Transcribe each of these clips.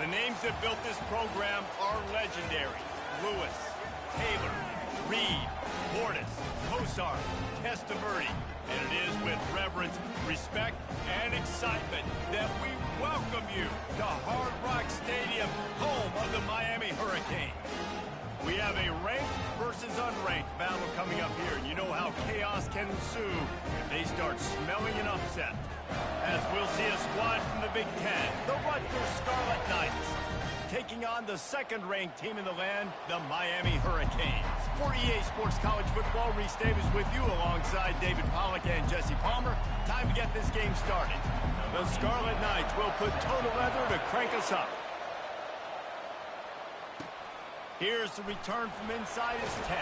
The names that built this program are legendary. Lewis, Taylor, Reed, Mortis, Kosar, Testaverde. And it is with reverence, respect, and excitement that we welcome you to Hard Rock Stadium, home of the Miami Hurricanes. We have a ranked versus unranked battle coming up here, and you know how chaos can ensue if they start smelling an upset. As we'll see a squad from the Big Ten, the Rutgers Scarlet Knights, taking on the second-ranked team in the land, the Miami Hurricanes. For EA Sports College Football, Reese Davis with you alongside David Pollack and Jesse Palmer. Time to get this game started. The Scarlet Knights will put total leather to crank us up. Here's the return from inside his 10.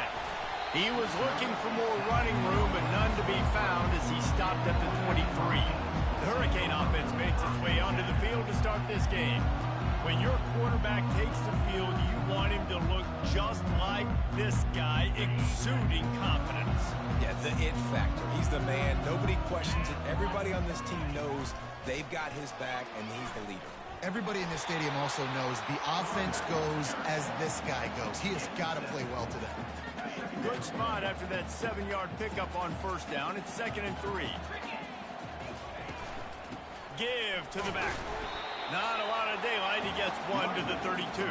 He was looking for more running room, but none to be found as he stopped at the 23. The Hurricane offense makes its way onto the field to start this game. When your quarterback takes the field, you want him to look just like this guy, exuding confidence. Yeah, the it factor. He's the man. Nobody questions it. Everybody on this team knows they've got his back, and he's the leader. Everybody in this stadium also knows the offense goes as this guy goes. He has got to play well today. Good spot after that 7-yard pickup on first down. It's 2nd and 3. Give to the back. Not a lot of daylight. He gets one to the 32.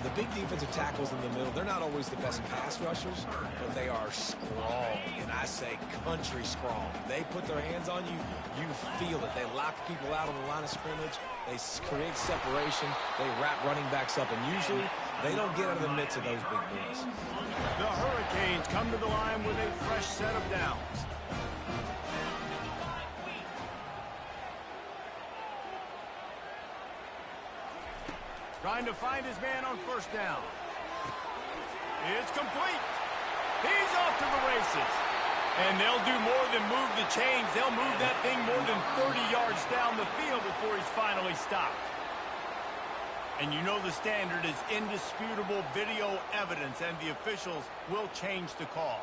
The big defensive tackles in the middle, they're not always the best pass rushers, but they are strong, and I say country strong. They put their hands on you, you feel it. They lock people out on the line of scrimmage. They create separation. They wrap running backs up, and usually they don't get out of the midst of those big boys. The Hurricanes come to the line with a fresh set of downs. Trying to find his man on first down. It's complete. He's off to the races. And they'll do more than move the chains. They'll move that thing more than 30 yards down the field before he's finally stopped. And you know the standard is indisputable video evidence, and the officials will change the call.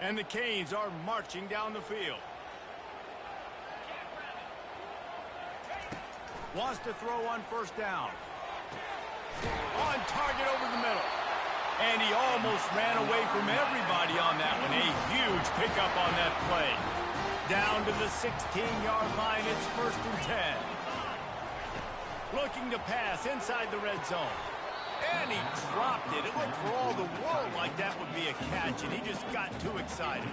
And the Canes are marching down the field. Wants to throw on first down. On target over the middle. And he almost ran away from everybody on that one. A huge pickup on that play. Down to the 16-yard line. It's 1st and 10. Looking to pass inside the red zone. And he dropped it. It looked for all the world like that would be a catch, and he just got too excited.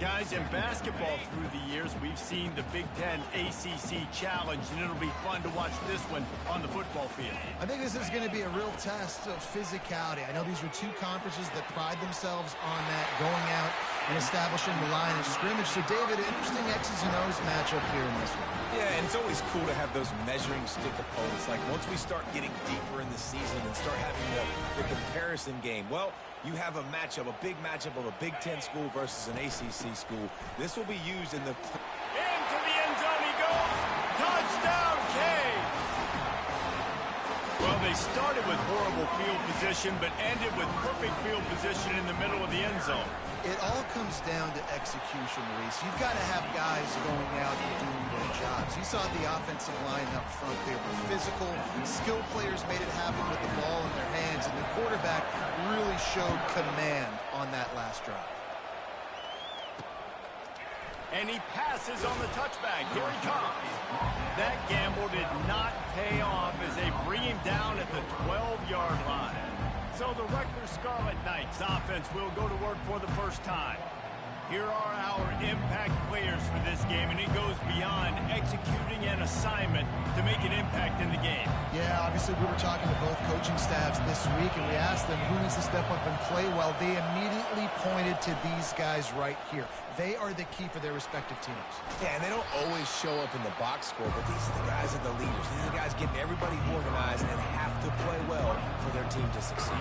Guys, in basketball through the years, we've seen the Big Ten ACC Challenge, and it'll be fun to watch this one on the football field. I think this is going to be a real test of physicality. I know these were two conferences that pride themselves on that, going out and establishing the line of scrimmage. So, David, interesting X's and O's matchup here in this one. Yeah, and it's always cool to have those measuring stick opponents. Like, once we start getting deeper in the season and start having the comparison game, well, you have a matchup, a big matchup of a Big Ten school versus an ACC school. This will be used in the... Into the end zone he goes. Touchdown, Canes! Well, they started with horrible field position, but ended with perfect field position in the middle of the end zone. It all comes down to execution, Reese. You've got to have guys going out and doing their jobs. You saw the offensive line up front. They were physical. Skilled players made it happen with the ball in their hands, and the quarterback really showed command on that last drive. And he passes on the touchback. Here he comes. That gamble did not pay off as they bring him down at the 12-yard line. So the Rutgers Scarlet Knights offense will go to work for the first time. Here are our impact players for this game, and it goes beyond executing an assignment to make an impact in the game. Yeah, obviously we were talking to both coaching staffs this week, and we asked them who needs to step up and play well. They immediately pointed to these guys right here. They are the key for their respective teams. Yeah, and they don't always show up in the box score, but these are the guys that are the leaders. These are the guys getting everybody organized and have to play well for their team to succeed.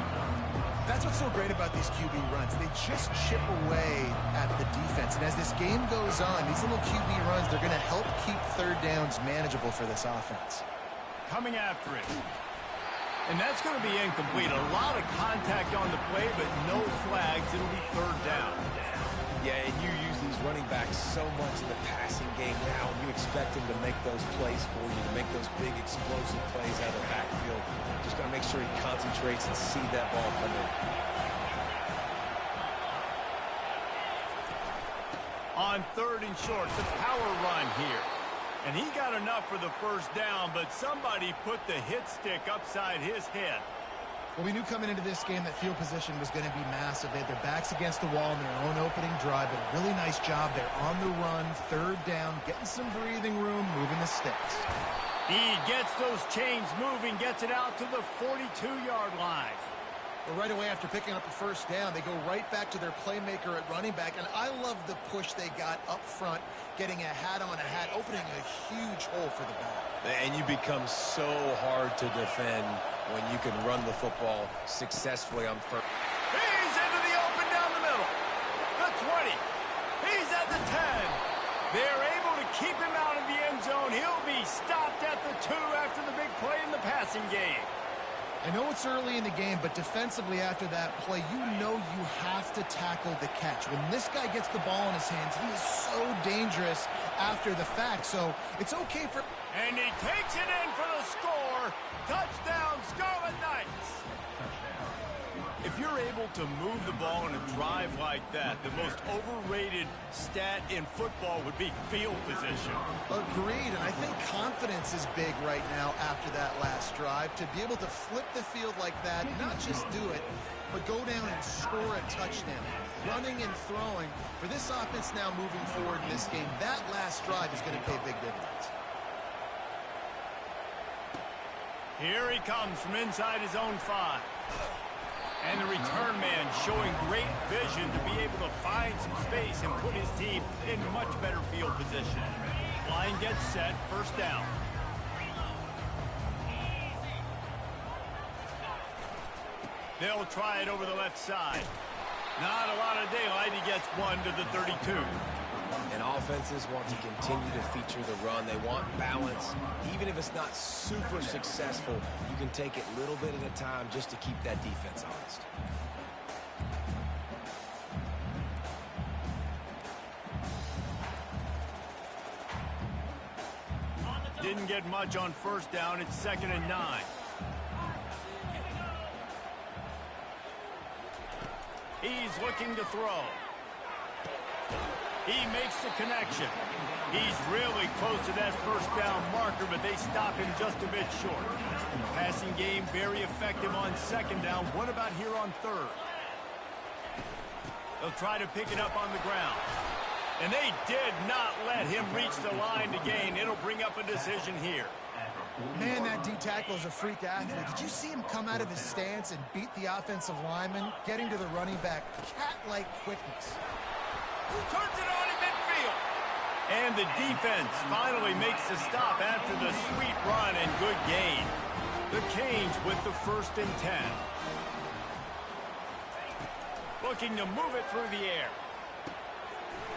That's what's so great about these QB runs. They just chip away at the defense. And as this game goes on, these little QB runs, they're going to help keep third downs manageable for this offense. Coming after it. And that's going to be incomplete. A lot of contact on the play, but no flags. It'll be third down. Yeah, and you use these running backs so much in the passing game now, and you expect them to make those plays for you, to make those big explosive plays out of the backfield. Just got to make sure he concentrates and see that ball come in. On third and short, the power run here. And he got enough for the first down, but somebody put the hit stick upside his head. Well, we knew coming into this game that field position was going to be massive. They had their backs against the wall in their own opening drive, but a really nice job there on the run, third down, getting some breathing room, moving the sticks. He gets those chains moving, gets it out to the 42-yard line. Well, right away after picking up the first down, they go right back to their playmaker at running back, and I love the push they got up front, getting a hat on a hat, opening a huge hole for the ball. And you become so hard to defend when you can run the football successfully on first. He's into the open down the middle. The 20. He's at the 10. They're able to keep him out of the end zone. He'll be stopped at the 2 after the big play in the passing game. I know it's early in the game, but defensively after that play, you know you have to tackle the catch. When this guy gets the ball in his hands, he is so dangerous after the fact. So it's okay for... And he takes it in for the score. Touchdown, Scarlet Knights. If you're able to move the ball in a drive like that, the most overrated stat in football would be field position. Agreed, and I think confidence is big right now after that last drive. To be able to flip the field like that, not just do it, but go down and score a touchdown. Running and throwing. For this offense now moving forward in this game, that last drive is going to pay big dividends. Here he comes from inside his own 5. And the return man showing great vision to be able to find some space and put his team in much better field position. Line gets set, first down. They'll try it over the left side. Not a lot of daylight. He gets one to the 32. And offenses want to continue to feature the run. They want balance. Even if it's not super successful, you can take it little bit at a time just to keep that defense honest. Didn't get much on first down. It's 2nd and 9. He's looking to throw. He makes the connection. He's really close to that first down marker, but they stop him just a bit short. Passing game very effective on 2nd down. What about here on 3rd? They'll try to pick it up on the ground. And they did not let him reach the line to gain. It'll bring up a decision here. Man, that D-tackle is a freak athlete. Did you see him come out of his stance and beat the offensive lineman, getting to the running back? Cat-like quickness. Turns it on in midfield. And the defense finally makes the stop after the sweet run and good gain. The Canes with the 1st and 10. Looking to move it through the air.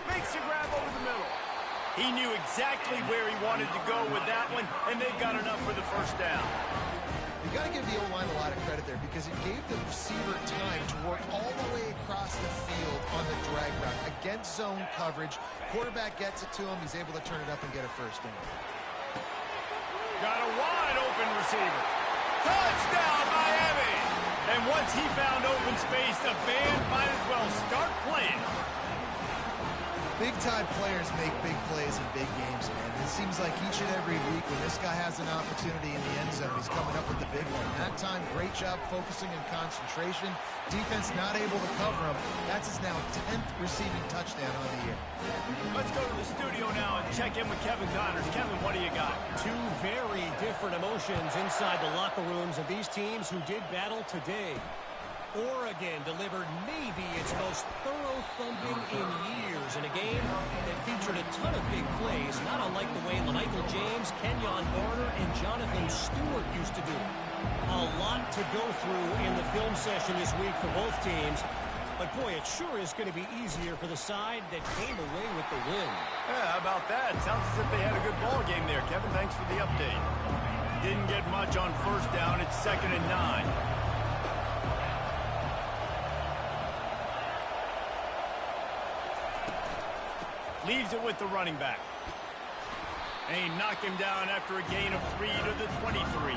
Makes a grab over the middle. He knew exactly where he wanted to go with that one, and they've got enough for the first down. You got to give the O-line a lot of credit there because it gave the receiver time to work all the way across the field on the drag route against zone coverage. Quarterback gets it to him. He's able to turn it up and get a first down. Got a wide open receiver. Touchdown, Miami! And once he found open space, the band might as well start playing. Big-time players make big plays in big games, man. It seems like each and every week when this guy has an opportunity in the end zone, he's coming up with the big one. That time, great job focusing and concentration. Defense not able to cover him. That's his now 10th receiving touchdown on the year. Let's go to the studio now and check in with Kevin Connors. Kevin, what do you got? Two very different emotions inside the locker rooms of these teams who did battle today. Oregon delivered maybe its most thorough thumping in years in a game that featured a ton of big plays, not unlike the way Michael James, Kenyon Garner, and Jonathan Stewart used to do it. A lot to go through in the film session this week for both teams, but boy, it sure is going to be easier for the side that came away with the win. Yeah, how about that? Sounds as if they had a good ball game there. Kevin, thanks for the update. didn't get much on first down. It's 2nd and 9. Leaves it with the running back. And he knocked him down after a gain of 3 to the 23.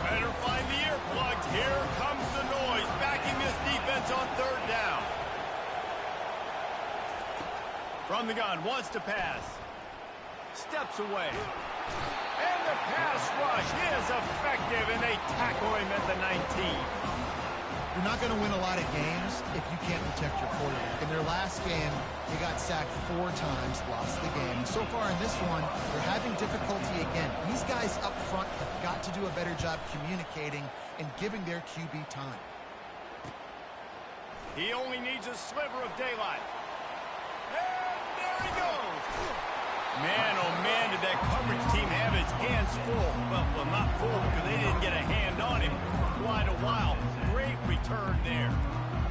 Better find the earplugs. Here comes the noise, backing this defense on 3rd down. From the gun, wants to pass. Steps away. And the pass rush is effective, and they tackle him at the 19. You're not going to win a lot of games if you can't protect your quarterback. In their last game, they got sacked 4 times, lost the game. And so far in this one, they're having difficulty again. These guys up front have got to do a better job communicating and giving their QB time. He only needs a sliver of daylight. And there he goes. Man, oh man, did that coverage team have its hands full. Well, not full because they didn't get a hand on him for quite a while. Great return there.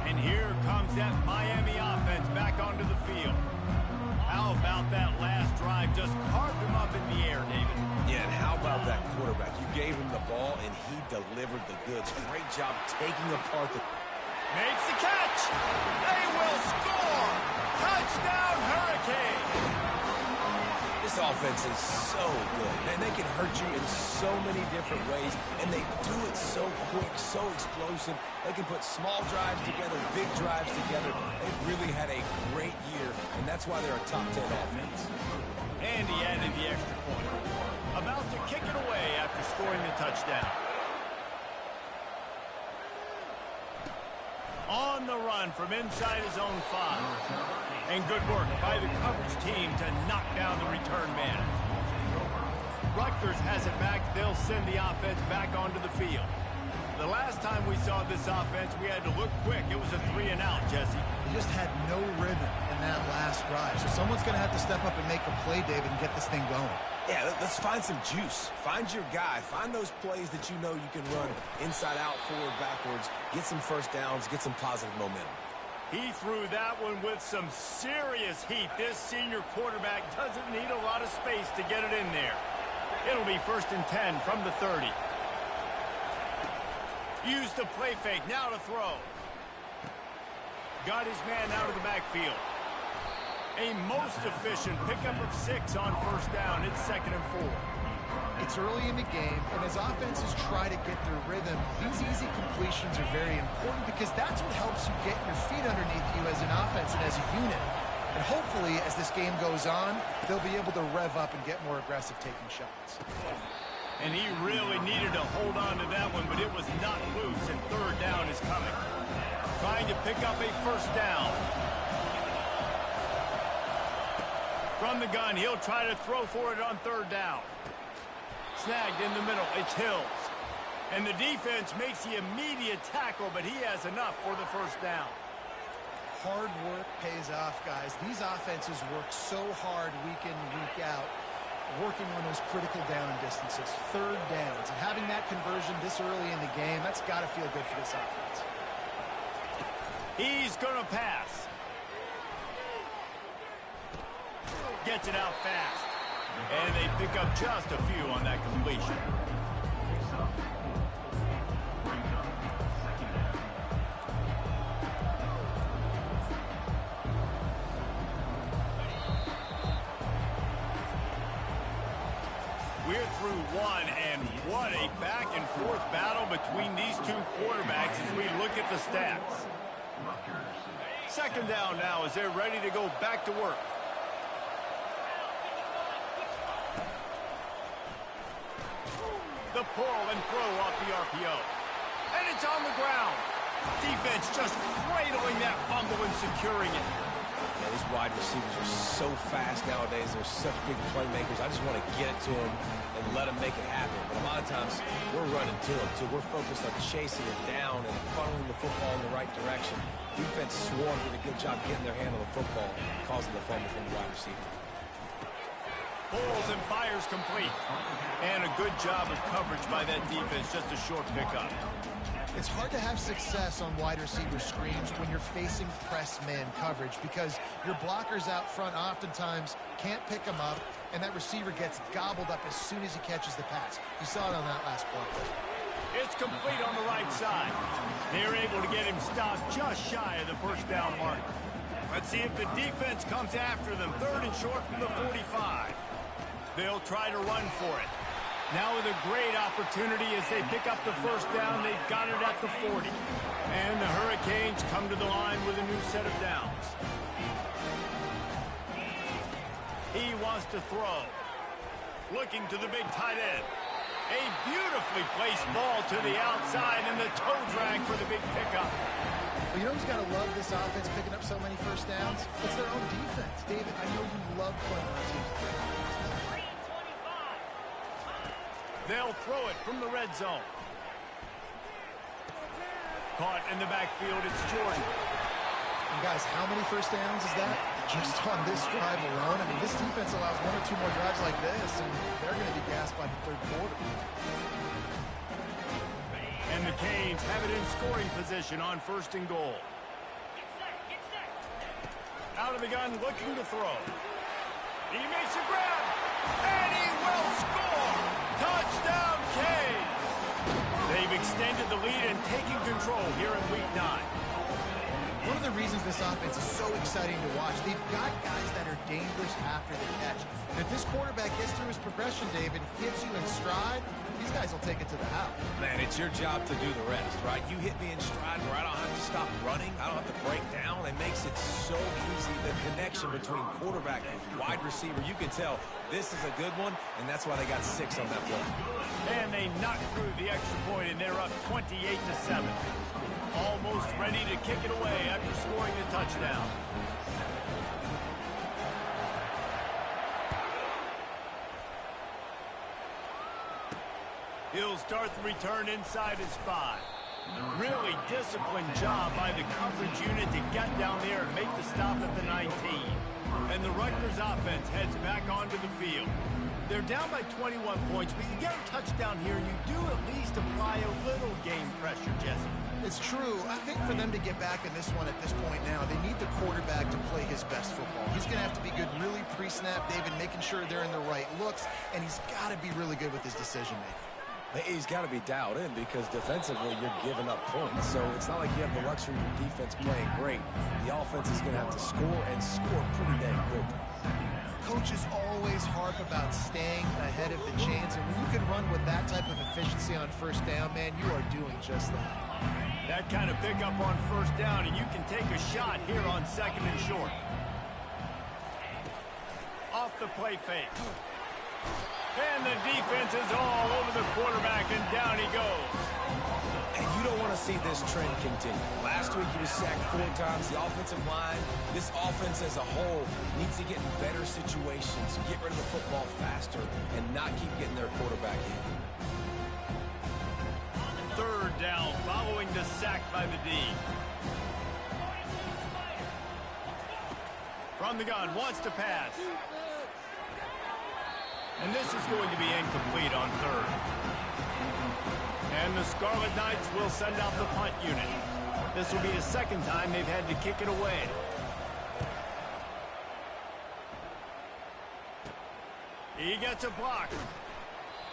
And here comes that Miami offense back onto the field. How about that last drive? Just carved him up in the air, David. Yeah, and how about that quarterback? You gave him the ball, and he delivered the goods. Great job taking apart the... Makes the catch. They will score. Touchdown, Hurricane. This offense is so good, and they can hurt you in so many different ways, and they do it so quick, so explosive. They can put small drives together, big drives together. They've really had a great year, and that's why they're a top 10 offense. And he added the extra point. About to kick it away after scoring the touchdown. On the run from inside his own 5. And good work by the coverage team to knock down the return man. Rutgers has it back. They'll send the offense back onto the field. The last time we saw this offense, we had to look quick. It was a 3-and-out, Jesse. They just had no rhythm in that last drive. So someone's going to have to step up and make a play, David, and get this thing going. Yeah, let's find some juice. Find your guy. Find those plays that you know you can run inside out, forward, backwards. Get some first downs. Get some positive momentum. He threw that one with some serious heat. This senior quarterback doesn't need a lot of space to get it in there. It'll be 1st and 10 from the 30. Used the play fake. Now to throw. Got his man out of the backfield. A most efficient pickup of 6 on first down. It's 2nd and 4. It's early in the game, and as offenses try to get their rhythm, these easy completions are very important because that's what helps you get your feet underneath you as an offense and as a unit. And hopefully, as this game goes on, they'll be able to rev up and get more aggressive taking shots. And he really needed to hold on to that one, but it was not loose, and 3rd down is coming. Trying to pick up a first down. From the gun, he'll try to throw for it on 3rd down. Snagged in the middle. It's Hills. And the defense makes the immediate tackle, but he has enough for the first down. Hard work pays off, guys. These offenses work so hard week in and week out, working on those critical down distances, 3rd downs. And having that conversion this early in the game, that's got to feel good for this offense. He's going to pass. Gets it out fast. And they pick up just a few on that completion. We're through one, and what a back-and-forth battle between these two quarterbacks as we look at the stats. 2nd down now as they're ready to go back to work. The pull and throw off the RPO. And it's on the ground. Defense just cradling that fumble and securing it. Yeah, these wide receivers are so fast nowadays. They're such big playmakers. I just want to get it to them and let them make it happen. But a lot of times, we're running to them, too. We're focused on chasing it down and funneling the football in the right direction. Defense swarmed did a good job getting their hand on the football, causing the fumble from the wide receiver. Pulls and fires complete. And a good job of coverage by that defense. Just a short pickup. It's hard to have success on wide receiver screens when you're facing press man coverage because your blockers out front oftentimes can't pick them up, and that receiver gets gobbled up as soon as he catches the pass. You saw it on that last play. It's complete on the right side. They're able to get him stopped just shy of the first down mark. Let's see if the defense comes after them. 3rd and short from the 45. They'll try to run for it. Now with a great opportunity as they pick up the first down. They've got it at the 40. And the Hurricanes come to the line with a new set of downs. He wants to throw. Looking to the big tight end. A beautifully placed ball to the outside and the toe drag for the big pickup. Well, you know who's got to love this offense picking up so many first downs? It's their own defense. David, I know you love playing on teams. They'll throw it from the red zone. Caught in the backfield, it's Jordan. And guys, how many first downs is that? Just on this drive alone. I mean, this defense allows 1 or 2 more drives like this, and they're going to be gassed by the 3rd quarter. And the Canes have it in scoring position on 1st and goal. Out of the gun, looking to throw. He makes a grab, and he will score! Touchdown, Canes! They've extended the lead and taken control here in Week 9. One of the reasons this offense is so exciting to watch, they've got guys that are dangerous after the catch. And if this quarterback gets through his progression, David, hits you in stride, these guys will take it to the house. Man, it's your job to do the rest, right? You hit me in stride where I don't have to stop running. I don't have to break down. It makes it so easy. The connection between quarterback and wide receiver, you can tell this is a good one, and that's why they got 6 on that play. And they knock through the extra point, and they're up 28-7. Almost ready to kick it away after scoring the touchdown. He'll start the return inside his 5. Really disciplined job by the coverage unit to get down there and make the stop at the 19. And the Rutgers offense heads back onto the field. They're down by 21 points, but you get a touchdown here, and you do at least apply a little game pressure, Jesse. It's true. I think for them to get back in this one at this point now, they need the quarterback to play his best football. He's going to have to be good really pre-snap, David, making sure they're in the right looks, and he's got to be really good with his decision-making. He's got to be dialed in because defensively you're giving up points. So it's not like you have the luxury of your defense playing great. The offense is going to have to score and score pretty dang quickly. Coaches always harp about staying ahead of the chains, and when you can run with that type of efficiency on first down, man, you are doing just that. That kind of pickup on first down, and you can take a shot here on 2nd and short. Off the play fake. And the defense is all over the quarterback, and down he goes. And you don't want to see this trend continue. Last week he was sacked 4 times. The offensive line, this offense as a whole, needs to get in better situations, get rid of the football faster, and not keep getting their quarterback in. 3rd down following the sack by the D. From the gun, wants to pass. And this is going to be incomplete on 3rd. And the Scarlet Knights will send out the punt unit. This will be the 2nd time they've had to kick it away. He gets a block.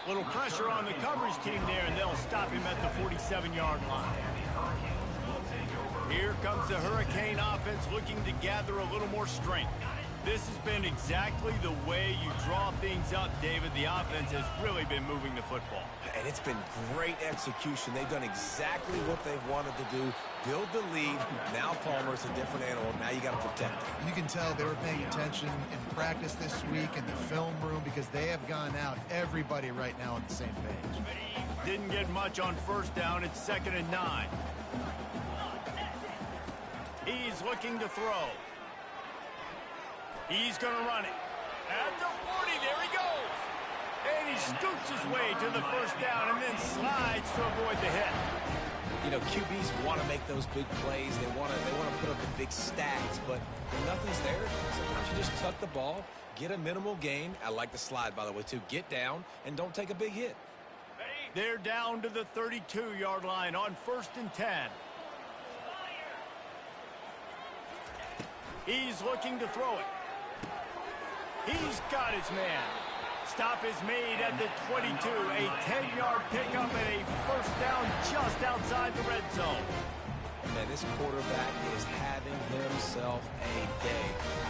Little pressure on the coverage team there, and they'll stop him at the 47-yard line. Here comes the Hurricane offense looking to gather a little more strength. This has been exactly the way you draw things up, David. The offense has really been moving the football. And it's been great execution. They've done exactly what they've wanted to do. Build the lead. Now Palmer's a different animal. Now you got to protect him. You can tell they were paying attention in practice this week in the film room because they have gone out, everybody right now on the same page. Didn't get much on first down. It's 2nd and 9. He's looking to throw. He's going to run it. At the 40, there he goes. And he scoots his way to the first down and then slides to avoid the hit. You know, QBs want to make those big plays. They want to put up the big stats, but when nothing's there, sometimes you just tuck the ball, get a minimal gain. I like the slide, by the way, too. Get down and don't take a big hit. They're down to the 32-yard line on 1st and 10. He's looking to throw it. He's got his man. Stop is made at the 22. A 10-yard pickup and a first down just outside the red zone. Man, this quarterback is having himself a day.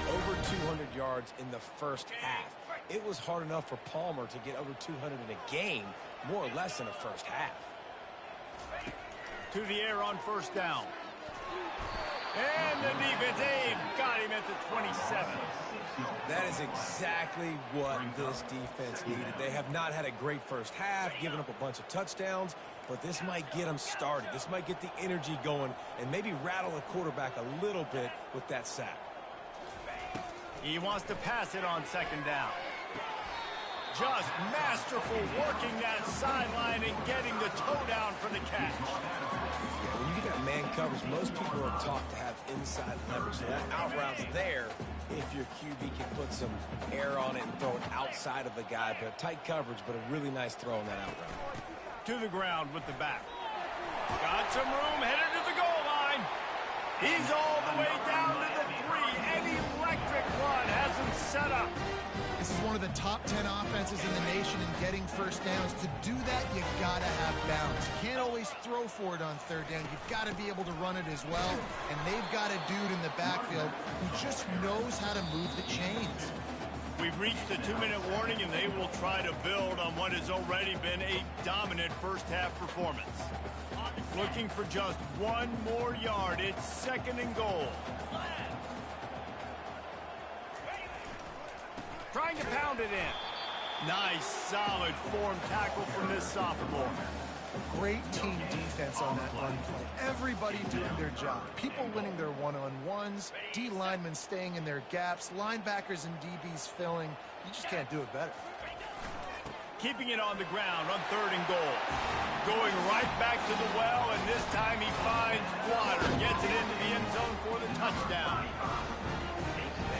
Over 200 yards in the first half. It was hard enough for Palmer to get over 200 in a game, more or less in the first half. To the air on first down. And the defense, they've got him at the 27. That is exactly what this defense needed. They have not had a great first half, giving up a bunch of touchdowns, but this might get them started. This might get the energy going and maybe rattle the quarterback a little bit with that sack. He wants to pass it on second down. Just masterful working that sideline and getting the toe down for the catch. Yeah, when you get that man coverage, most people are taught to have inside leverage. So that out route's there if your QB can put some air on it and throw it outside of the guy. But tight coverage, but a really nice throw on that out route. To the ground with the back. Got some room, headed to the goal line. He's all the way down to the 3. An electric run has him set up. This is one of the top 10 offenses in the nation in getting first downs. To do that, you gotta have balance. You can't always throw for it on third down. You've got to be able to run it as well. And they've got a dude in the backfield who just knows how to move the chains. We've reached the 2-minute warning, and they will try to build on what has already been a dominant first-half performance. Looking for just one more yard. It's second and goal. Trying to pound it in. Nice, solid form tackle from this sophomore. Great team defense on that run play. Everybody doing their job. People winning their one-on-ones, D linemen staying in their gaps, linebackers and DBs filling. You just can't do it better. Keeping it on the ground on third and goal. Going right back to the well, and this time he finds water. Gets it into the end zone for the touchdown.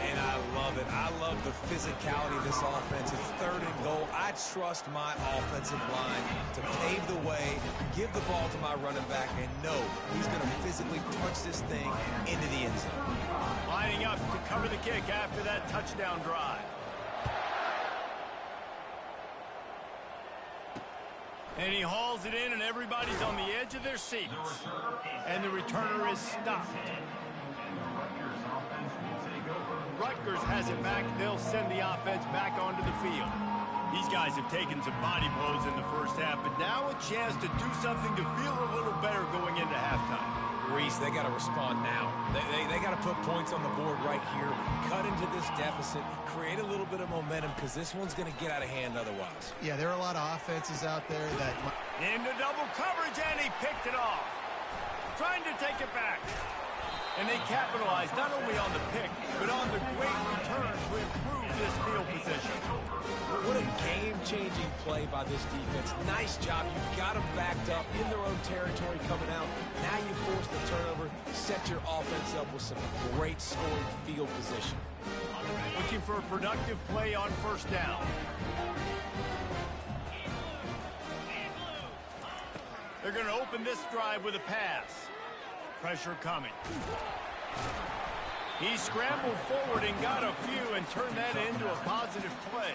And I love it. I love the physicality of this offense. It's third and goal. I trust my offensive line to pave the way, give the ball to my running back, and know he's going to physically punch this thing into the end zone. Lining up to cover the kick after that touchdown drive. And he hauls it in, and everybody's on the edge of their seats. And the returner is stopped. Rutgers has it back. They'll send the offense back onto the field. These guys have taken some body blows in the first half, but now a chance to do something to feel a little better going into halftime. Reese, they got to respond now. They got to put points on the board right here, cut into this deficit, create a little bit of momentum, because this one's going to get out of hand otherwise. Yeah, there are a lot of offenses out there that... Into double coverage, and he picked it off. Trying to take it back. And they capitalized not only on the pick, but on the great return to improve this field position. What a game-changing play by this defense. Nice job. You've got them backed up in their own territory coming out. Now you force the turnover, set your offense up with some great scoring field position. Looking for a productive play on first down. They're going to open this drive with a pass. Pressure coming. He scrambled forward and got a few and turned that into a positive play.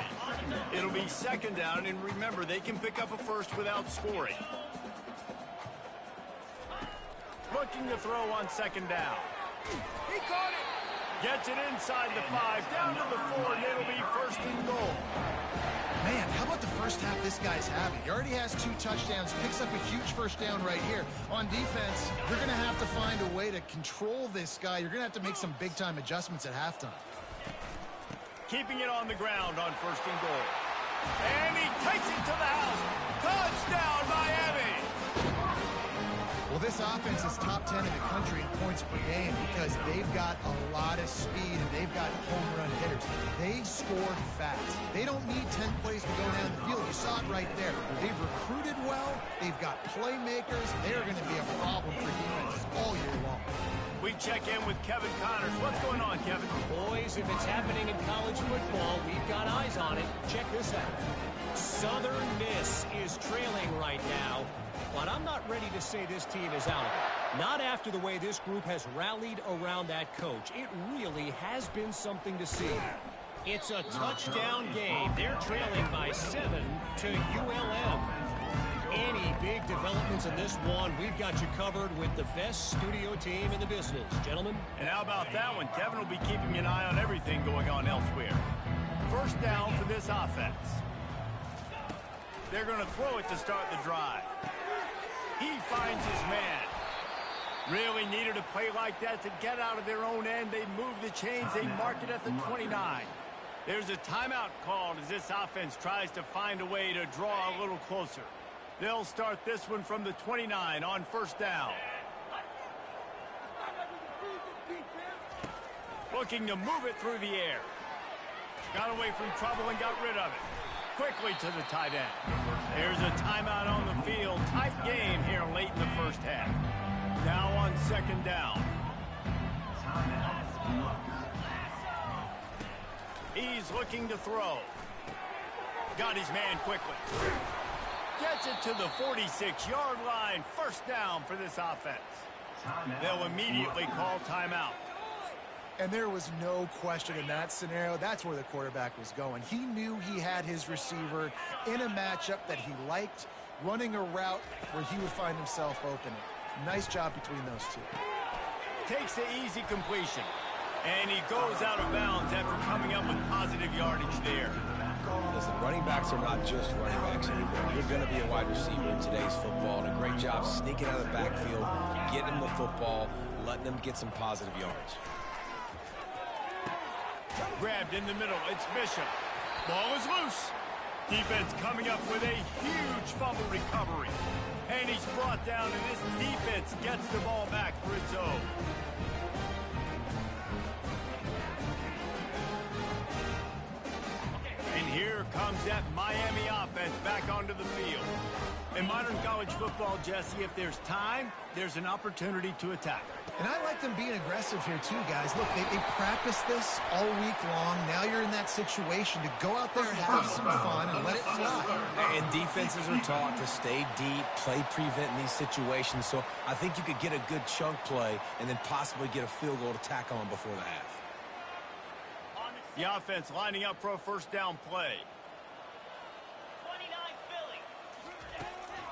It'll be second down, and remember, they can pick up a first without scoring. Looking to throw on second down. He caught it. Gets it inside the 5, down to the 4, and it'll be first and goal. Man, how about the first half this guy's having? He already has 2 touchdowns, picks up a huge first down right here. On defense, you're going to have to find a way to control this guy. You're going to have to make some big-time adjustments at halftime. Keeping it on the ground on first and goal. And he takes it to the house. Touchdown, Miami! Well, this offense is top 10 in the country in points per game because they've got a lot of speed and they've got home run hitters. They scored fast. They don't need 10 plays to go down the field. You saw it right there. They've recruited well. They've got playmakers. They're going to be a problem for defenses all year long. We check in with Kevin Connors. What's going on, Kevin? Boys, if it's happening in college football, we've got eyes on it. Check this out. Southern Miss is trailing right now, but I'm not ready to say this team is out of it. Not after the way this group has rallied around that coach. It really has been something to see. It's a touchdown game. They're trailing by 7 to ULM. Any big developments in this one, we've got you covered with the best studio team in the business. Gentlemen? And how about that one? Kevin will be keeping an eye on everything going on elsewhere. First down for this offense. They're going to throw it to start the drive. He finds his man. Really needed a play like that to get out of their own end. They move the chains. They mark it at the 29. There's a timeout called as this offense tries to find a way to draw a little closer. They'll start this one from the 29 on first down. Looking to move it through the air. Got away from trouble and got rid of it. Quickly to the tight end. There's a timeout on the field. Tight game here late in the first half. Now on second down. He's looking to throw. Got his man quickly. Gets it to the 46-yard line. First down for this offense. They'll immediately call timeout. And there was no question in that scenario. That's where the quarterback was going. He knew he had his receiver in a matchup that he liked, running a route where he would find himself open. Nice job between those two. Takes the easy completion. And he goes out of bounds after coming up with positive yardage there. Listen, running backs are not just running backs anymore. You're going to be a wide receiver in today's football. And a great job sneaking out of the backfield, getting them the football, letting them get some positive yards. Grabbed in the middle. It's Bishop. Ball is loose. Defense coming up with a huge fumble recovery. And he's brought down, and this defense gets the ball back for its own. And here comes that Miami offense back onto the field. In modern college football, Jesse, if there's time, there's an opportunity to attack. And I like them being aggressive here too, guys. Look, they practice this all week long. Now you're in that situation to go out there, have some fun, and let it fly. And defenses are taught to stay deep, play prevent in these situations. So I think you could get a good chunk play and then possibly get a field goal to tack on before the half. The offense lining up for a first down play.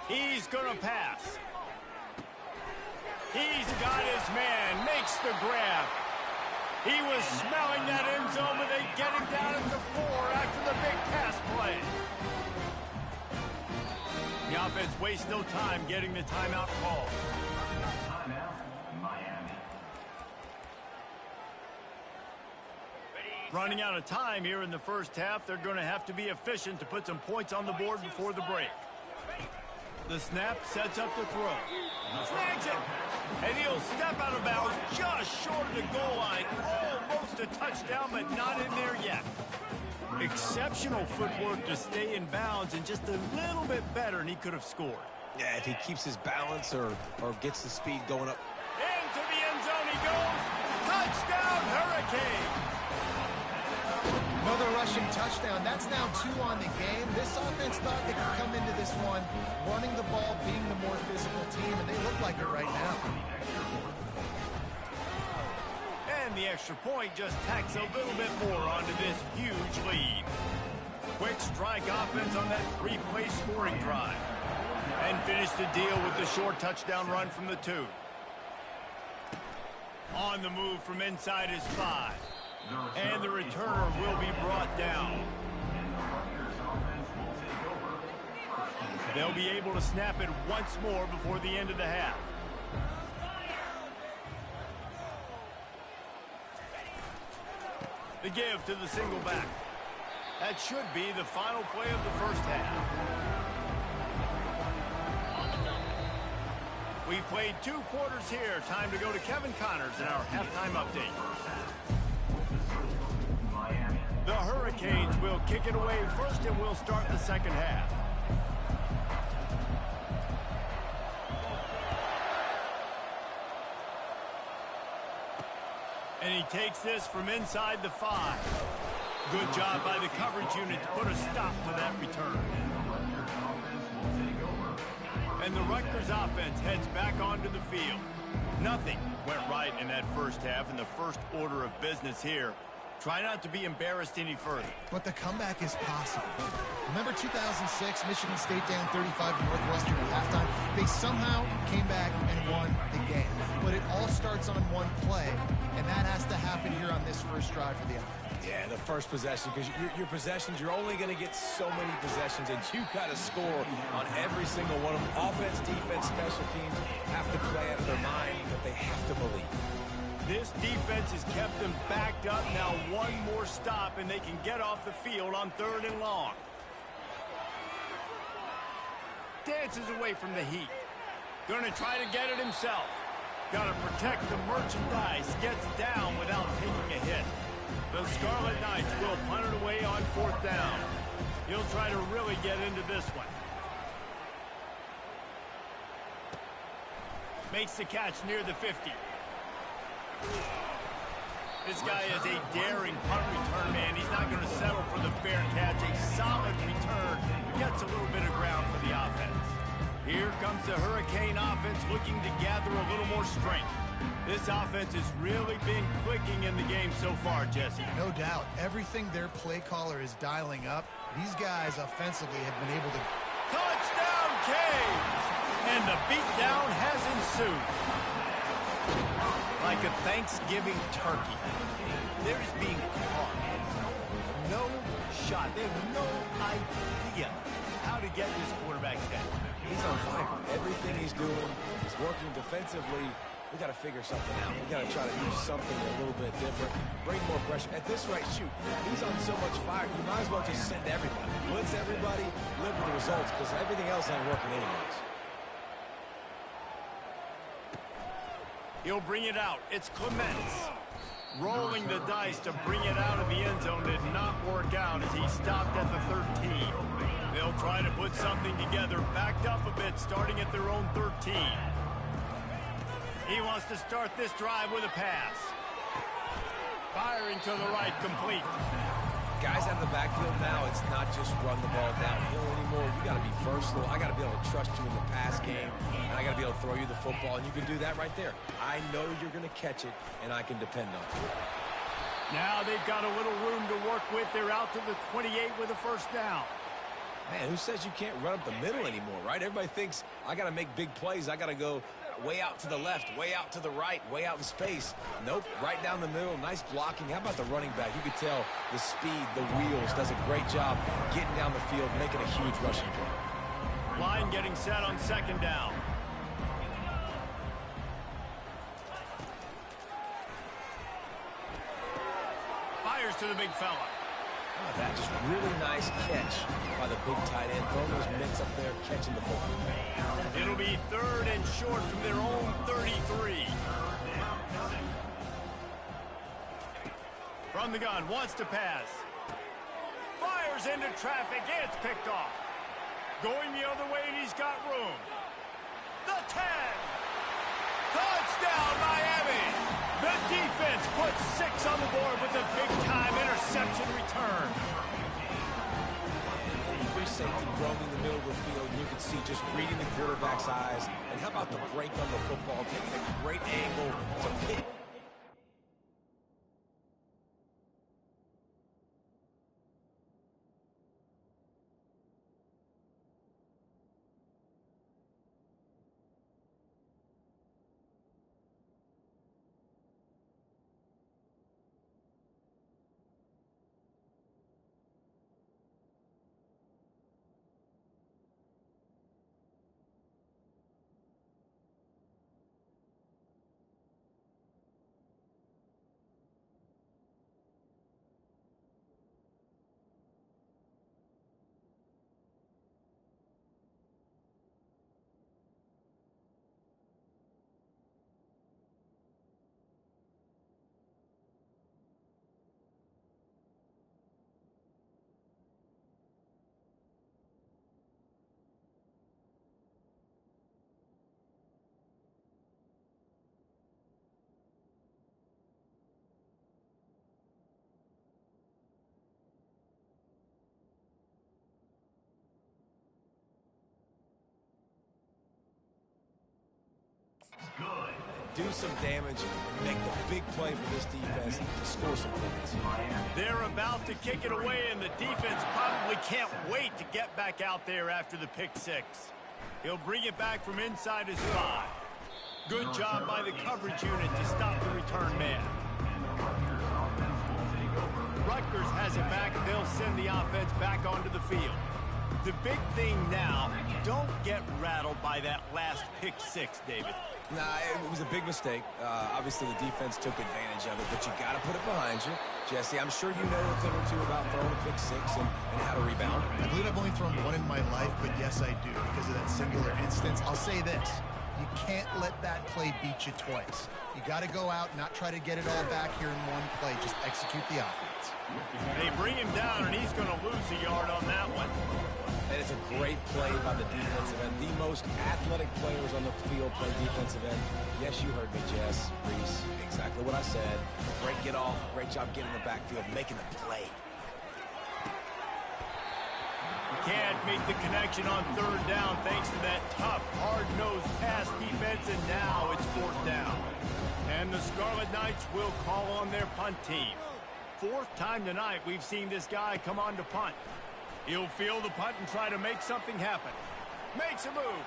He's going to pass. He's got his man, makes the grab. He was smelling that end zone, but they get him down at the 4 after the big pass play. The offense wastes no time getting the timeout call. Running out of time here in the first half. They're going to have to be efficient to put some points on the board before the break. The snap sets up the throw. Snags it. And he'll step out of bounds just short of the goal line. Almost a touchdown, but not in there yet. Exceptional footwork to stay in bounds, and just a little bit better, and he could have scored. Yeah, if he keeps his balance or gets the speed going up. Into the end zone he goes. Touchdown, Hurricane. Another rushing touchdown. That's now 2 on the game. This offense thought they could come into this one running the ball, being the more physical team, and they look like it right now. And the extra point just tacks a little bit more onto this huge lead. Quick strike offense on that 3-play scoring drive. And finish the deal with the short touchdown run from the 2. On the move from inside his 5. And the returner will be brought down. They'll be able to snap it once more before the end of the half. The give to the single back. That should be the final play of the first half. We played 2 quarters here. Time to go to Kevin Connors in our halftime update. The Hurricanes will kick it away first, and we'll start the second half. And he takes this from inside the 5. Good job by the coverage unit to put a stop to that return. And the Rutgers offense heads back onto the field. Nothing went right in that first half, and the first order of business here Try not to be embarrassed any further. But the comeback is possible. Remember 2006, Michigan State down 35 to Northwestern at halftime? They somehow came back and won the game. But it all starts on one play, and that has to happen here on this first drive for the offense. Yeah, the first possession, because your possessions, you're only going to get so many possessions, and you got to score on every single one of them. Offense, defense, special teams have to play out of their mind, but they have to believe. This defense has kept them backed up. Now one more stop, and they can get off the field on 3rd and long. Dances away from the heat. Going to try to get it himself. Got to protect the merchandise. Gets down without taking a hit. The Scarlet Knights will punt it away on 4th down. He'll try to really get into this one. Makes the catch near the 50. This guy is a daring punt return man. He's not going to settle for the fair catch. A solid return. Gets a little bit of ground for the offense. Here comes the Hurricane offense looking to gather a little more strength. This offense has really been clicking in the game so far, Jesse. No doubt. Everything their play caller is dialing up, these guys offensively have been able to... Touchdown, Caves! And the beatdown has ensued. Like a Thanksgiving turkey. They're just being caught. No shot. They have no idea how to get this quarterback down. He's on fire. Everything he's doing is working defensively. We got to figure something out. We got to try to do something a little bit different. Bring more pressure. At this rate, shoot, he's on so much fire, you might as well just send everybody. Blitz everybody, live with the results, because everything else ain't working anyways. He'll bring it out. It's Clements. Rolling the dice to bring it out of the end zone did not work out as he stopped at the 13. They'll try to put something together, backed up a bit, starting at their own 13. He wants to start this drive with a pass. Firing to the right, complete. Guys out of the backfield now, it's not just run the ball downhill anymore. You got to be versatile. I got to be able to trust you in the pass game, and I got to be able to throw you the football, and you can do that right there. I know you're going to catch it, and I can depend on it. Now they've got a little room to work with. They're out to the 28 with a 1st down. Man, who says you can't run up the middle anymore, right? Everybody thinks I got to make big plays. I got to go way out to the left, way out to the right, way out in space. Nope, right down the middle. Nice blocking. How about the running back? You could tell the speed, the wheels, does a great job getting down the field, making a huge rushing play. Line getting set on 2nd down. Fires to the big fella. How about that? Just really nice catch by the big tight end. Throwing those mitts up there, catching the football. It'll be 3rd and short from their own 33. From the gun, wants to pass. Fires into traffic, it's picked off. Going the other way, and he's got room. The 10. Touchdown, Miami. The defense puts 6 on the board with a big-time interception return. Free safety roaming the middle of the field, and you can see just reading the quarterback's eyes. And how about the break on the football, taking a great angle to pick. do some damage and make the big play for this defense to score some points. They're about to kick it away, and the defense probably can't wait to get back out there after the pick six. He'll bring it back from inside his 5. Good job by the coverage unit to stop the return man. Rutgers has it back. They'll send the offense back onto the field. The big thing now, don't get rattled by that last pick six, David. Nah, it was a big mistake. Obviously, the defense took advantage of it, but you got to put it behind you. Jesse, I'm sure you know a thing or two about throwing a pick six and how to rebound. I believe I've only thrown one in my life, but yes, I do because of that singular instance. I'll say this. You can't let that play beat you twice. You got to go out, not try to get it all back here in one play. Just execute the offense. They bring him down, and he's going to lose a yard on that one. And it's a great play by the defensive end. The most athletic players on the field play defensive end. Yes, you heard me, Jess, Reese. Exactly what I said. Great get off. Great job getting in the backfield, making the play. Can't make the connection on third down thanks to that tough, hard-nosed pass defense, and now it's fourth down. And the Scarlet Knights will call on their punt team. Fourth time tonight we've seen this guy come on to punt. He'll field the punt and try to make something happen. Makes a move.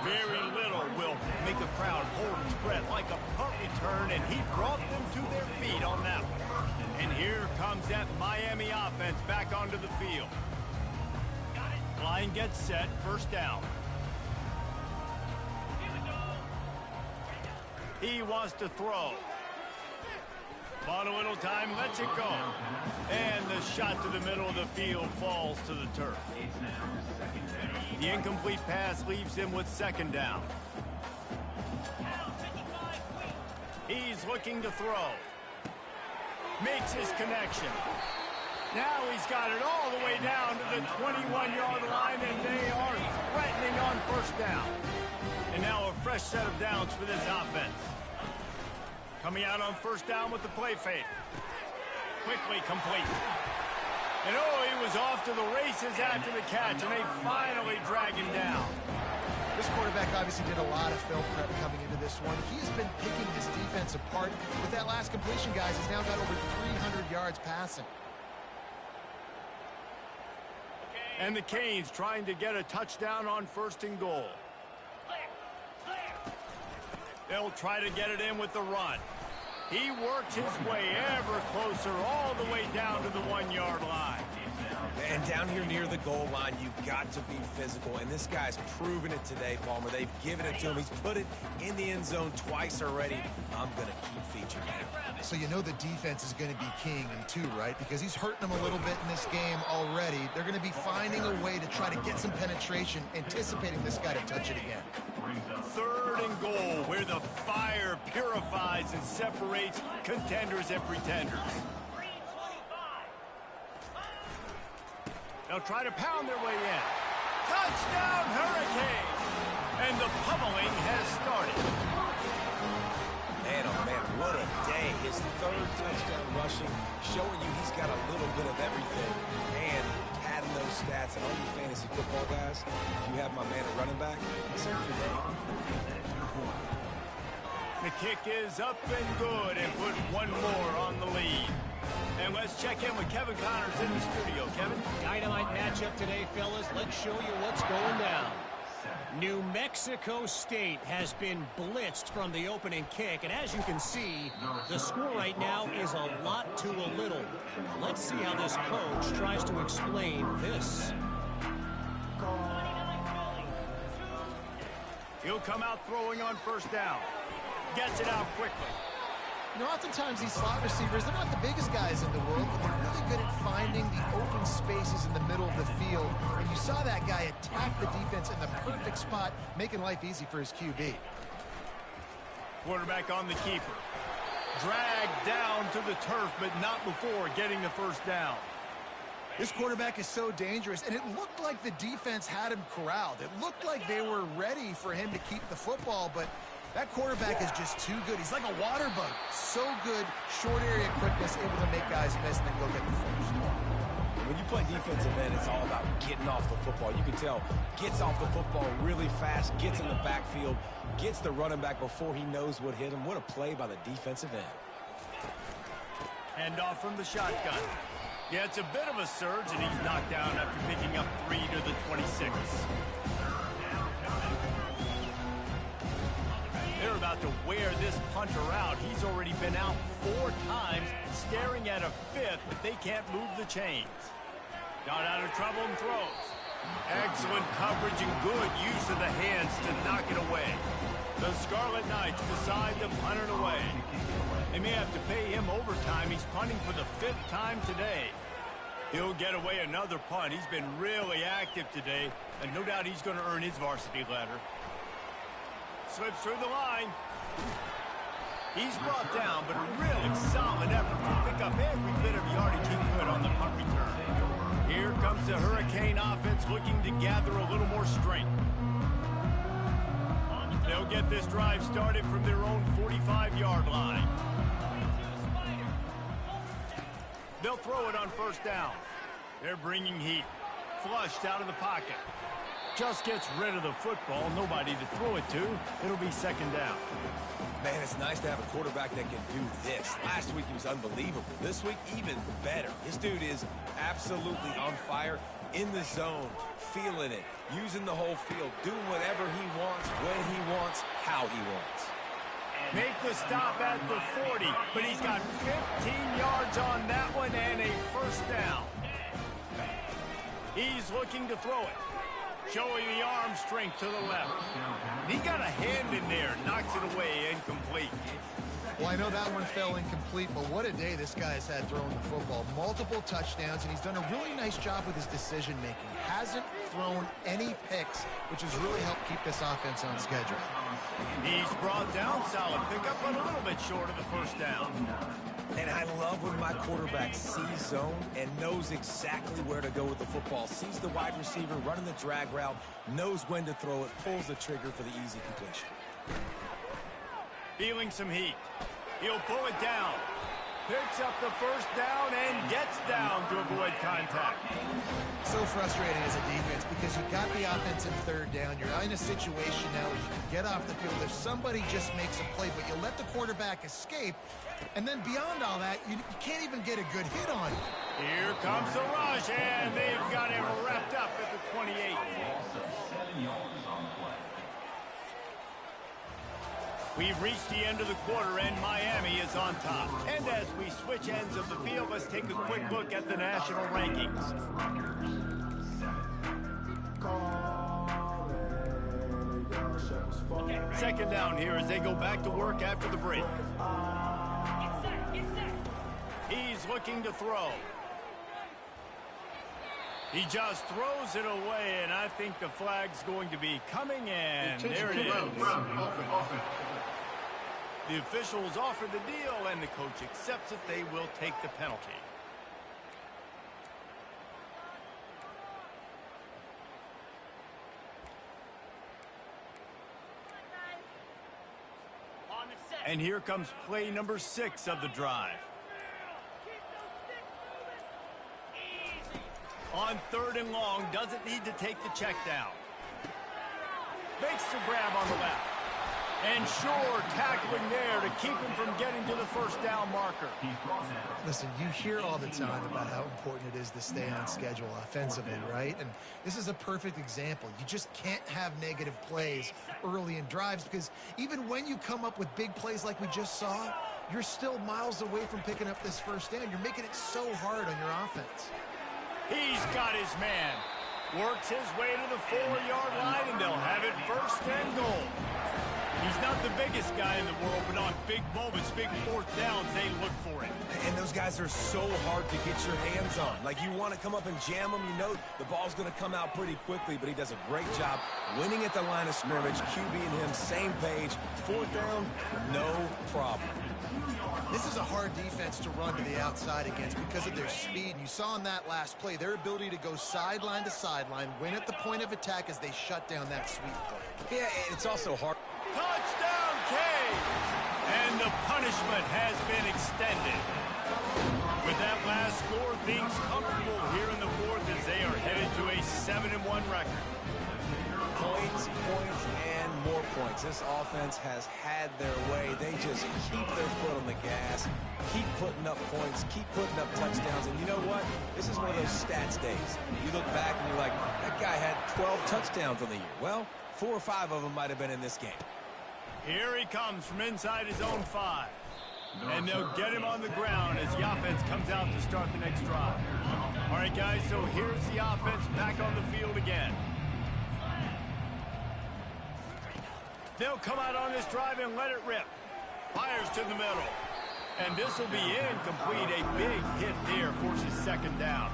Very little will make a crowd hold its breath like a punt return, and he brought them to their feet on that one. And here comes that Miami offense back onto the field. Line gets set, first down. He wants to throw. Bought a little time, lets it go. And the shot to the middle of the field falls to the turf. The incomplete pass leaves him with second down. He's looking to throw. Makes his connection. Now he's got it all the way down to the 21-yard line, and they are threatening on first down. And now a fresh set of downs for this offense. Coming out on first down with the play fake. Quickly complete. And oh, he was off to the races after the catch, and they finally drag him down. This quarterback obviously did a lot of film prep coming into this one. He's been picking this defense apart. With that last completion, guys, he's now got over 300 yards passing. And the Canes trying to get a touchdown on first and goal. They'll try to get it in with the run. He works his way ever closer all the way down to the 1-yard line. And down here near the goal line, you've got to be physical. And this guy's proven it today, Palmer. They've given it to him. He's put it in the end zone twice already. I'm going to keep featuring him. So you know the defense is going to be king in two, right? Because he's hurting them a little bit in this game already. They're going to be finding a way to try to get some penetration, anticipating this guy to touch it again. Third and goal, where the fire purifies and separates contenders and pretenders. They'll try to pound their way in. Touchdown, Hurricane! And the pummeling has started. Man, oh man, what a day. His third touchdown rushing, showing you he's got a little bit of everything. And adding those stats, and all you fantasy football guys, if you have my man at running back, it's every day. The kick is up and good, and put one more on the lead. And let's check in with Kevin Connors in the studio. Kevin? Dynamite matchup today, fellas. Let's show you what's going down. New Mexico State has been blitzed from the opening kick, and as you can see, the score right now is a lot to a little. Let's see how this coach tries to explain this. He'll come out throwing on first down. Gets it out quickly. You know, oftentimes these slot receivers, they're not the biggest guys in the world, but they're really good at finding the open spaces in the middle of the field. And you saw that guy attack the defense in the perfect spot, making life easy for his QB. Quarterback on the keeper. Dragged down to the turf, but not before getting the first down. This quarterback is so dangerous, and it looked like the defense had him corralled. It looked like they were ready for him to keep the football, but that quarterback is just too good. He's like a water bug. So good, short area quickness, able to make guys miss and then go get the first. when you play defensive end, it's all about getting off the football. You can tell, gets off the football really fast, gets in the backfield, gets the running back before he knows what hit him. What a play by the defensive end. Hand off from the shotgun. Yeah, it's a bit of a surge, and he's knocked down after picking up 3 to the 26. They're about to wear this punter out. He's already been out 4 times, staring at a 5th, but they can't move the chains. Got out of trouble and throws. Excellent coverage and good use of the hands to knock it away. The Scarlet Knights decide to punt it away. They may have to pay him overtime. He's punting for the 5th time today. He'll get away another punt. He's been really active today, and no doubt he's going to earn his varsity letter. Slips through the line. He's brought down, but a really solid effort to pick up every bit of yardage he could on the punt return. Here comes the Hurricane offense looking to gather a little more strength. They'll get this drive started from their own 45-yard line. They'll throw it on first down. They're bringing heat. Flushed out of the pocket. Just gets rid of the football. Nobody to throw it to. It'll be second down. Man, it's nice to have a quarterback that can do this. Last week he was unbelievable. This week, even better. This dude is absolutely on fire, in the zone, feeling it, using the whole field, doing whatever he wants, when he wants, how he wants. Make the stop at the 40, but he's got 15 yards on that one and a first down. He's looking to throw it. Showing the arm strength to the left. He got a hand in there, knocks it away, incomplete. Well, I know that one fell incomplete, but what a day this guy has had throwing the football. Multiple touchdowns, and he's done a really nice job with his decision-making. Hasn't thrown any picks, which has really helped keep this offense on schedule. He's brought down, solid pickup, but a little bit short of the first down. And I love when my quarterback sees zone and knows exactly where to go with the football. Sees the wide receiver running the drag route, knows when to throw it, pulls the trigger for the easy completion. Feeling some heat. He'll pull it down. Picks up the first down and gets down to avoid contact. So frustrating as a defense because you got the offense in third down. You're in a situation now where you can get off the field if somebody just makes a play, but you let the quarterback escape, and then beyond all that, you can't even get a good hit on it. Here comes the rush, and they've got him wrapped up at the 28. We've reached the end of the quarter, and Miami is on top. And as we switch ends of the field, let's take a quick look at the national rankings. Second down here as they go back to work after the break. He's looking to throw. He just throws it away, and I think the flag's going to be coming, and there it is. The officials offer the deal, and the coach accepts it. They will take the penalty. And here comes play number 6 of the drive. On third and long, doesn't need to take the check down. Makes the grab on the left. And sure, tackling there to keep him from getting to the first down marker. Listen, you hear all the time about how important it is to stay on schedule offensively, right? And this is a perfect example. You just can't have negative plays early in drives because even when you come up with big plays like we just saw, you're still miles away from picking up this first down. You're making it so hard on your offense. He's got his man. Works his way to the 4-yard line, and they'll have it first and goal. He's not the biggest guy in the world, but on big moments, big fourth downs, they look for it. And those guys are so hard to get your hands on. Like, you want to come up and jam them. You know the ball's going to come out pretty quickly, but he does a great job winning at the line of scrimmage. QB and him, same page. Fourth down, no problem. This is a hard defense to run to the outside against because of their speed. And you saw in that last play, their ability to go sideline to sideline, win at the point of attack as they shut down that sweep play. Yeah, it's also hard. Touchdown, Cage! And the punishment has been extended. With that last score, things comfortable here in the 7-1 record. Points, points, and more points. This offense has had their way. They just keep their foot on the gas, keep putting up points, keep putting up touchdowns. And you know what? This is one of those stats days. You look back and you're like, that guy had 12 touchdowns on the year. Well, 4 or 5 of them might have been in this game. Here he comes from inside his own 5. And they'll get him on the ground as the offense comes out to start the next drive. All right, guys, so here's the offense back on the field again. They'll come out on this drive and let it rip. Fires to the middle. And this will be incomplete. A big hit there forces second down.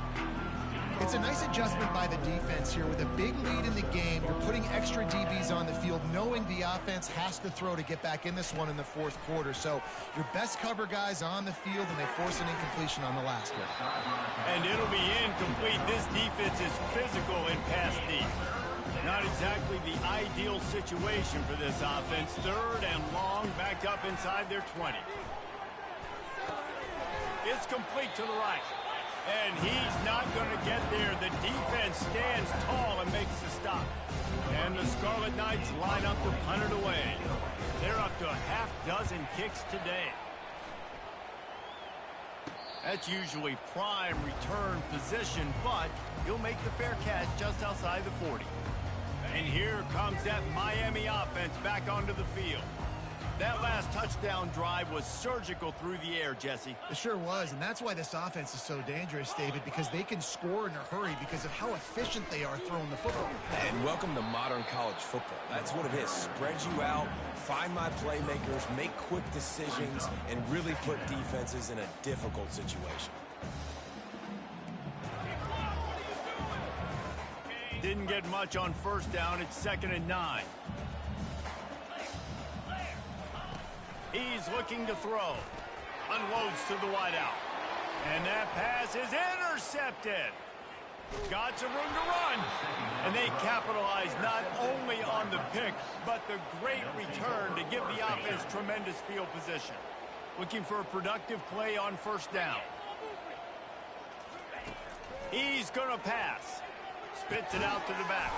It's a nice adjustment by the defense here. With a big lead in the game, you're putting extra DBs on the field, knowing the offense has to throw to get back in this one in the fourth quarter. So your best cover guys on the field, and they force an incompletion on the last one. And it'll be incomplete. This defense is physical in pass deep. Not exactly the ideal situation for this offense. Third and long, backed up inside their 20. It's complete to the right. And he's not going to get there. The defense stands tall and makes the stop. And the Scarlet Knights line up to punt it away. They're up to a half-dozen kicks today. That's usually prime return position, but he'll make the fair catch just outside the 40. And here comes that Miami offense back onto the field. That last touchdown drive was surgical through the air, Jesse. It sure was, and that's why this offense is so dangerous, David, because they can score in a hurry because of how efficient they are throwing the football. And welcome to modern college football. That's what it is. Spread you out, find my playmakers, make quick decisions, and really put defenses in a difficult situation. Didn't get much on first down. It's 2nd and 9. He's looking to throw. Unloads to the wideout. And that pass is intercepted. Got some room to run. And they capitalize not only on the pick, but the great return to give the offense tremendous field position. Looking for a productive play on first down. He's going to pass. Spits it out to the back.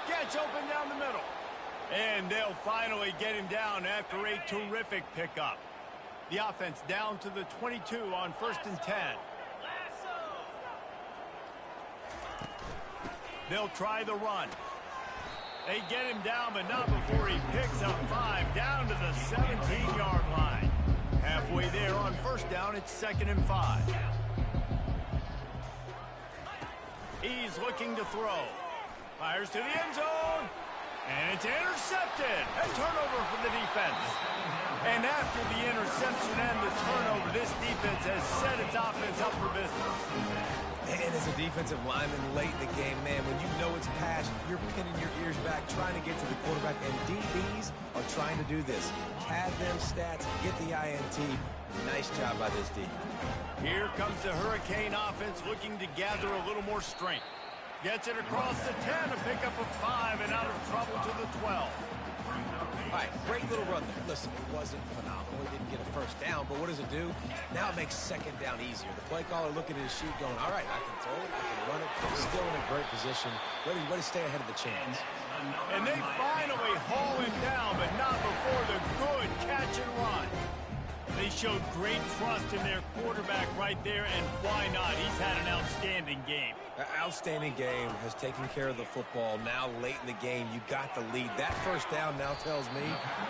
Gets open down the middle. And they'll finally get him down after a terrific pickup. The offense down to the 22 on 1st and 10. They'll try the run. They get him down, but not before he picks up 5 down to the 17-yard line. Halfway there on first down, it's 2nd and 5. He's looking to throw. Fires to the end zone. And it's intercepted. A turnover for the defense. And after the interception and the turnover, this defense has set its offense up for business. And as a defensive lineman late in the game, man, when you know it's passed, you're pinning your ears back, trying to get to the quarterback. And DBs are trying to do this. Pad them stats, get the INT. Nice job by this D. Here comes the Hurricane offense looking to gather a little more strength. Gets it across the 10, a pickup of 5, and out of trouble to the 12. All right, great little run there. Listen, it wasn't phenomenal. He didn't get a first down, but what does it do? Now it makes second down easier. The play caller looking at his sheet going, all right, I can throw it, I can run it. Still in a great position. Ready to stay ahead of the chains. And they finally haul him down, but not before the good catch and run. They showed great trust in their quarterback right there, and why not? He's had an outstanding game. Outstanding game, has taken care of the football. Now late in the game, you got the lead. That first down now tells me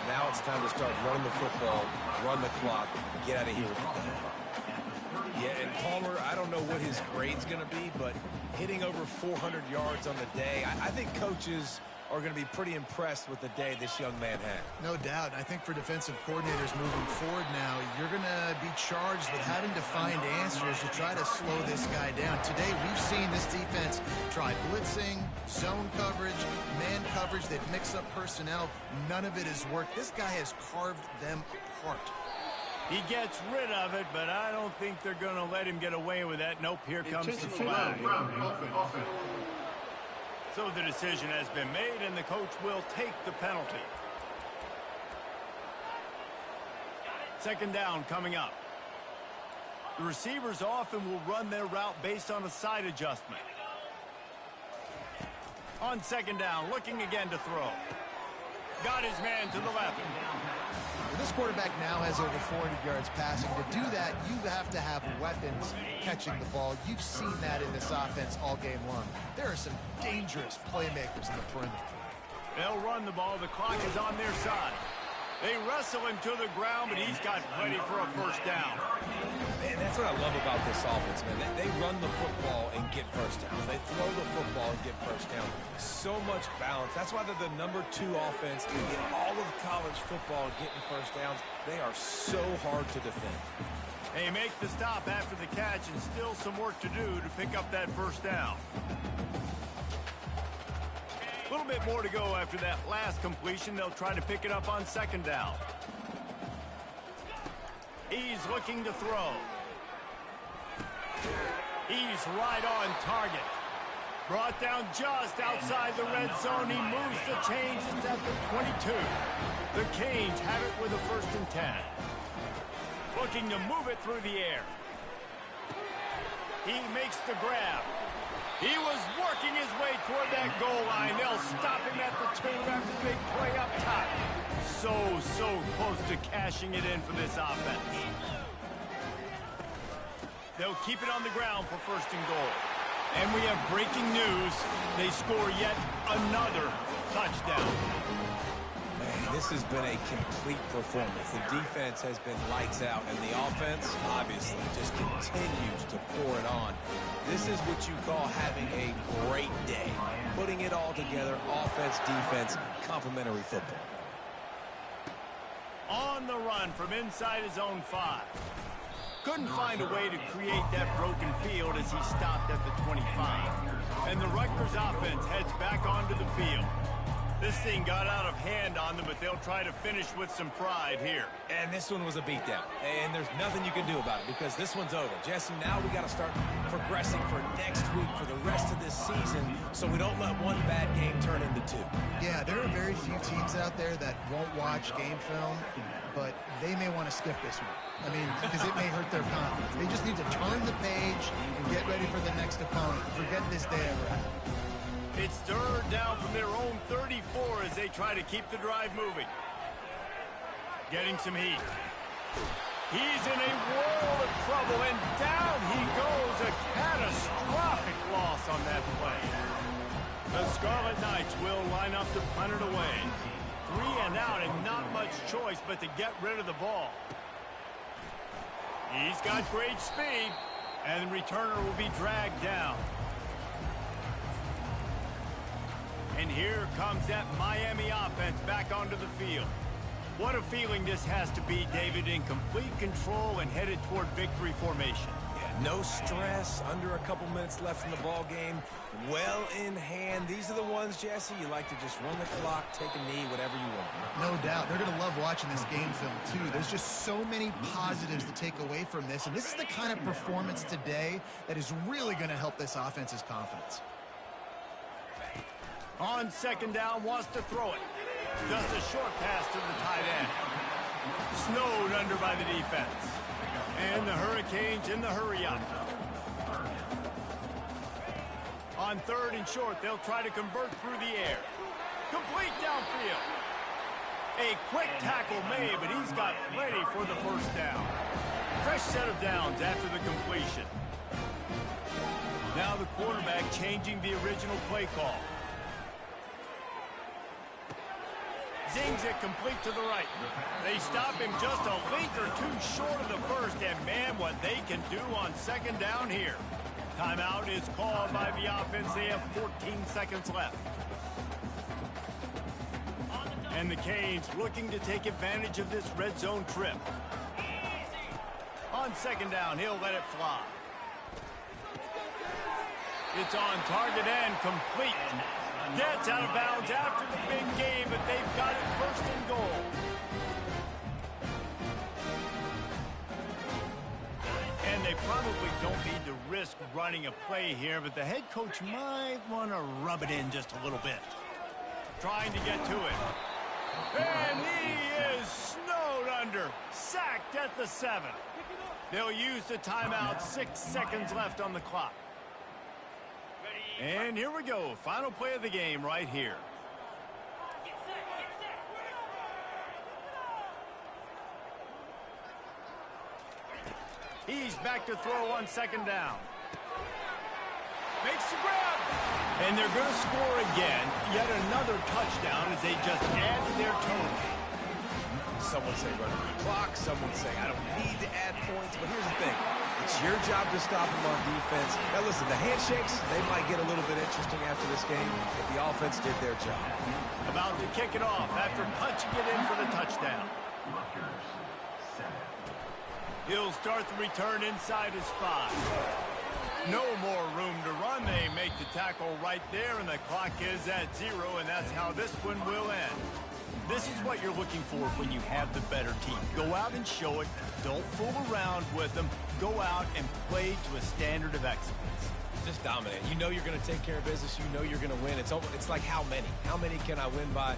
now it's time to start running the football, run the clock, get out of here with the game. Yeah, and Palmer, I don't know what his grade's going to be, but hitting over 400 yards on the day, I think coaches are going to be pretty impressed with the day this young man had. No doubt. I think for defensive coordinators moving forward now, you're going to be charged with having to find answers to try to slow this guy down. Today, we've seen this defense try blitzing, zone coverage, man coverage. They've mixed up personnel. None of it has worked. This guy has carved them apart. He gets rid of it, but I don't think they're going to let him get away with that. Nope, here comes the flag. So the decision has been made, and the coach will take the penalty. Second down coming up. The receivers often will run their route based on a side adjustment. On second down, looking again to throw. Got his man to the left. Well, this quarterback now has over 400 yards passing. To do that, you have to have weapons catching the ball. You've seen that in this offense all game long. There are some dangerous playmakers in the perimeter. They'll run the ball. The clock is on their side. They wrestle him to the ground, but he's got plenty for a first down. Man, that's what I love about this offense, man. They run the football and get first downs. They throw the football and get first down. So much balance. That's why they're the #2 offense in all of college football getting first downs. They are so hard to defend. They make the stop after the catch, and still some work to do to pick up that first down. A little bit more to go after that last completion. They'll try to pick it up on second down. He's looking to throw. He's right on target. Brought down just outside the red zone. He moves the chains. It's at the 22. The Canes have it with a 1st and 10. Looking to move it through the air. He makes the grab. He was working his way toward that goal line. They'll stop him at the 2 after the big play up top. So close to cashing it in for this offense. They'll keep it on the ground for 1st and goal. And we have breaking news. They score yet another touchdown. Man, this has been a complete performance. The defense has been lights out, and the offense, obviously, just continues to pour it on. This is what you call having a great day. Putting it all together, offense, defense, complementary football. On the run from inside his own 5. Couldn't find a way to create that broken field as he stopped at the 25. And the Rutgers offense heads back onto the field. This thing got out of hand on them, but they'll try to finish with some pride here. And this one was a beatdown. And there's nothing you can do about it because this one's over. Jesse, now we got to start progressing for next week for the rest of this season so we don't let one bad game turn into 2. Yeah, there are very few teams out there that won't watch game film, but they may want to skip this one. I mean, because it may hurt their confidence. They just need to turn the page and get ready for the next opponent. Forget this day ever happened. It's 3rd down from their own 34 as they try to keep the drive moving. Getting some heat. He's in a world of trouble, and down he goes. A catastrophic loss on that play. The Scarlet Knights will line up to punt it away. 3 and out, and not much choice but to get rid of the ball. He's got great speed, and the returner will be dragged down. And here comes that Miami offense back onto the field. What a feeling this has to be, David, in complete control and headed toward victory formation. Yeah, no stress, under a couple minutes left in the ball game, well in hand. These are the ones, Jesse, you like to just run the clock, take a knee, whatever you want. No doubt. They're going to love watching this game film, too. There's just so many positives to take away from this, and this is the kind of performance today that is really going to help this offense's confidence. On second down, wants to throw it. Just a short pass to the tight end. Snowed under by the defense. And the Hurricanes in the hurry-up. On 3rd and short, they'll try to convert through the air. Complete downfield. A quick tackle made, but he's got plenty for the first down. Fresh set of downs after the completion. Now the quarterback changing the original play call. Zings it complete to the right. They stop him just a length or 2 short of the first, and man, what they can do on second down here. Timeout is called by the offense. They have 14 seconds left. And the Canes looking to take advantage of this red zone trip. On second down, he'll let it fly. It's on target and complete. Gets out of bounds after the big game, but they've got it 1st and goal. And they probably don't need to risk running a play here, but the head coach might want to rub it in just a little bit. Trying to get to it. And he is snowed under. Sacked at the 7. They'll use the timeout. 6 seconds left on the clock. And here we go. Final play of the game right here. He's back to throw on second down. Makes the grab. And they're going to score again. Yet another touchdown as they just add to their total. Some would say running the clock. Some would say I don't need to add points. But here's the thing. It's your job to stop them on defense. Now, listen, the handshakes, they might get a little bit interesting after this game, but the offense did their job. About to kick it off after punching it in for the touchdown. He'll start the return inside his 5. No more room to run. They make the tackle right there, and the clock is at 0, and that's how this one will end. This is what you're looking for when you have the better team. Go out and show it. Don't fool around with them. Go out and play to a standard of excellence. Just dominate. You know you're going to take care of business. You know you're going to win. It's like how many? How many can I win by?